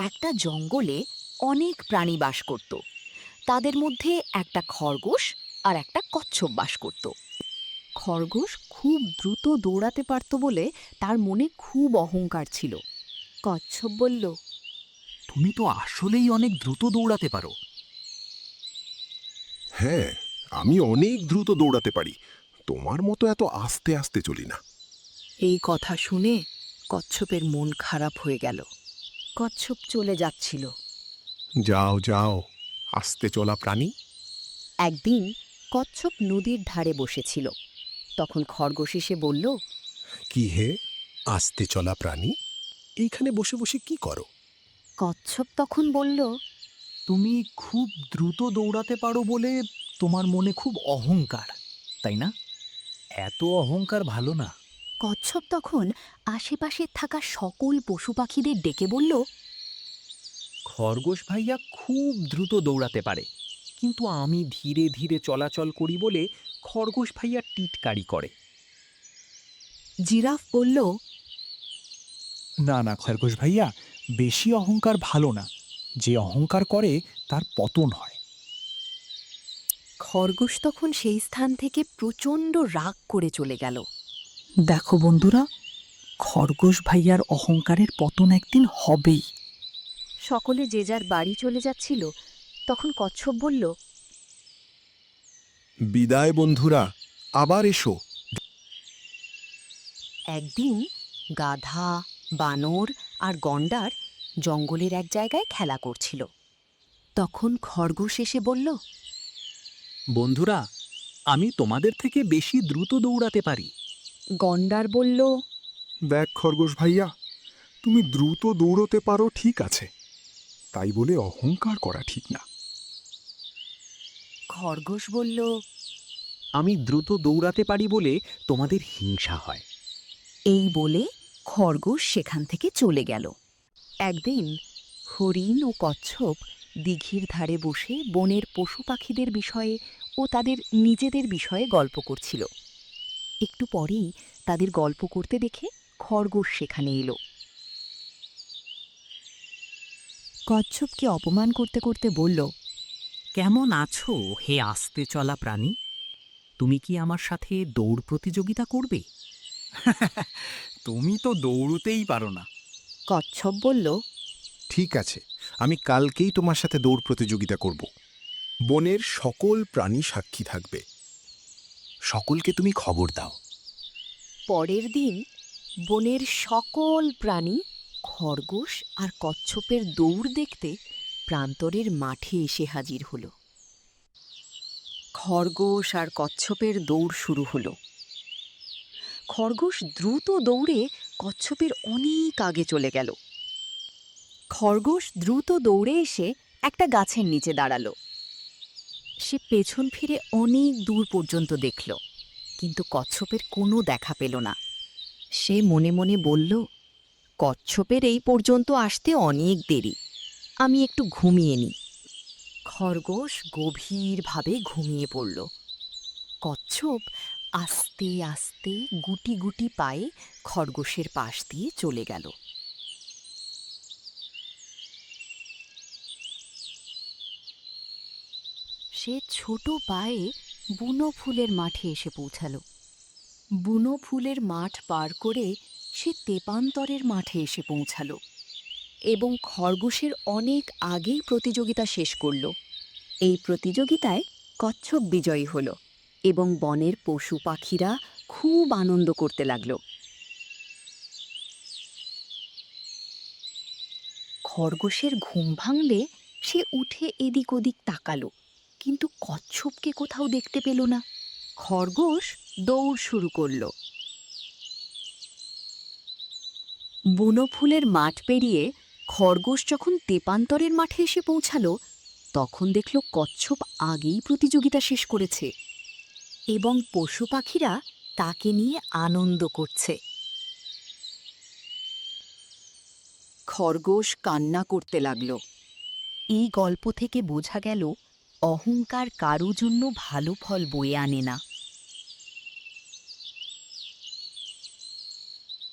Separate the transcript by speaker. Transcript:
Speaker 1: একটা জঙ্গলে অনেক প্রাণী বাস করত। তাদের মধ্যে একটা খরগোশ আর একটা কচ্ছপ বাস করত। খরগোশ খুব দ্রুত দৌড়াতে পারত বলে তার মনে খুব অহংকার ছিল। কচ্ছপ বলল,
Speaker 2: তুমি তো আসলেই অনেক দ্রুত দৌড়াতে পারো।
Speaker 3: হ্যাঁ, আমি অনেক দ্রুত দৌড়াতে পারি। তোমার মতো এত আস্তে আস্তে চলি না।
Speaker 1: এই কথা শুনে কচ্ছপের মন খারাপ হয়ে গেল। কচ্ছপ চলে যাচ্ছিল।
Speaker 3: যাও যাও, আস্তে চলা প্রাণী।
Speaker 1: একদিন কচ্ছপ নদীর ধারে বসেছিল। তখন খরগোশ এসে বলল,
Speaker 3: কি হে, আস্তে চলা প্রাণী, এইখানে বসে বসে কি করো?
Speaker 1: কচ্ছপ তখন বলল,
Speaker 2: তুমি খুব দ্রুত দৌড়াতে পারো বলে তোমার মনে খুব অহংকার, তাই না? এত অহংকার ভালো না।
Speaker 1: কচ্ছপ তখন আশেপাশে থাকা সকল পশু পাখিদের ডেকে বলল,
Speaker 2: খরগোশ ভাইয়া খুব দ্রুত দৌড়াতে পারে, কিন্তু আমি ধীরে ধীরে চলাচল করি বলে খরগোশ ভাইয়া টিটকারি করে।
Speaker 1: জিরাফ বলল,
Speaker 4: না না খরগোশ ভাইয়া, বেশি অহংকার ভালো না। যে অহংকার করে তার পতন হয়।
Speaker 1: খরগোশ তখন সেই স্থান থেকে প্রচণ্ড রাগ করে চলে গেল।
Speaker 5: দেখো বন্ধুরা, খরগোশ ভাইয়ার অহংকারের পতন একদিন হবেই।
Speaker 1: সকলে যে যার বাড়ি চলে যাচ্ছিল। তখন কচ্ছপ বলল,
Speaker 3: বিদায় বন্ধুরা, আবার এসো।
Speaker 1: একদিন গাধা, বানর আর গণ্ডার জঙ্গলের এক জায়গায় খেলা করছিল। তখন খরগোশ এসে বলল,
Speaker 2: বন্ধুরা, আমি তোমাদের থেকে বেশি দ্রুত দৌড়াতে পারি।
Speaker 1: গণ্ডার বলল,
Speaker 3: দেখ খরগোশ ভাইয়া, তুমি দ্রুত দৌড়তে পারো ঠিক আছে, তাই বলে অহংকার করা ঠিক না।
Speaker 1: খরগোশ বলল,
Speaker 2: আমি দ্রুত দৌড়াতে পারি বলে তোমাদের হিংসা হয়।
Speaker 1: এই বলে খরগোশ সেখান থেকে চলে গেল। একদিন হরিণ ও কচ্ছপ দিঘির ধারে বসে বনের পশু পাখিদের বিষয়ে ও তাদের নিজেদের বিষয়ে গল্প করছিল। একটু পরেই তাদের গল্প করতে দেখে খরগোশ সেখানে এলো। কচ্ছপকে অপমান করতে করতে বলল,
Speaker 2: কেমন আছো হে আস্তে চলা প্রাণী? তুমি কি আমার সাথে দৌড় প্রতিযোগিতা করবে? তুমি তো দৌড়তেই পারো না।
Speaker 1: কচ্ছপ বলল,
Speaker 3: ঠিক আছে, আমি কালকেই তোমার সাথে দৌড় প্রতিযোগিতা করব। বনের সকল প্রাণী সাক্ষী থাকবে। সকলকে তুমি খবর দাও।
Speaker 1: পরের দিন বনের সকল প্রাণী খরগোশ আর কচ্ছপের দৌড় দেখতে প্রান্তরের মাঠে এসে হাজির হল। খরগোশ আর কচ্ছপের দৌড় শুরু হলো। খরগোশ দ্রুত দৌড়ে কচ্ছপের অনেক আগে চলে গেল। খরগোশ দ্রুত দৌড়ে এসে একটা গাছের নিচে দাঁড়ালো। সে পেছন ফিরে অনেক দূর পর্যন্ত দেখল, কিন্তু কচ্ছপের কোনো দেখা পেল না। সে মনে মনে বলল, কচ্ছপের এই পর্যন্ত আসতে অনেক দেরি, আমি একটু ঘুমিয়ে নিই। খরগোশ গভীরভাবে ঘুমিয়ে পড়ল। কচ্ছপ আস্তে আস্তে গুটি গুটি পায়ে খরগোশের পাশ দিয়ে চলে গেল। সে ছোট পায়ে বুনো ফুলের মাঠে এসে পৌঁছাল। বুনো ফুলের মাঠ পার করে সে তেপান্তরের মাঠে এসে পৌঁছাল এবং খরগোশের অনেক আগেই প্রতিযোগিতা শেষ করল। এই প্রতিযোগিতায় কচ্ছপ বিজয়ী হল এবং বনের পশু পাখিরা খুব আনন্দ করতে লাগল। খরগোশের ঘুম ভাঙলে সে উঠে এদিক ওদিক তাকালো, কিন্তু কচ্ছপকে কোথাও দেখতে পেল না। খরগোশ দৌড় শুরু করল। বুনো ফুলের মাঠ পেরিয়ে খরগোশ যখন তেপান্তরের মাঠে এসে পৌঁছালো, তখন দেখল কচ্ছপ আগেই প্রতিযোগিতা শেষ করেছে এবং পশু পাখিরা তাকে নিয়ে আনন্দ করছে। খরগোশ কান্না করতে লাগল। এই গল্প থেকে বোঝা গেল, অহংকার কারো জন্য ভালো ফল বয়ে আনে না।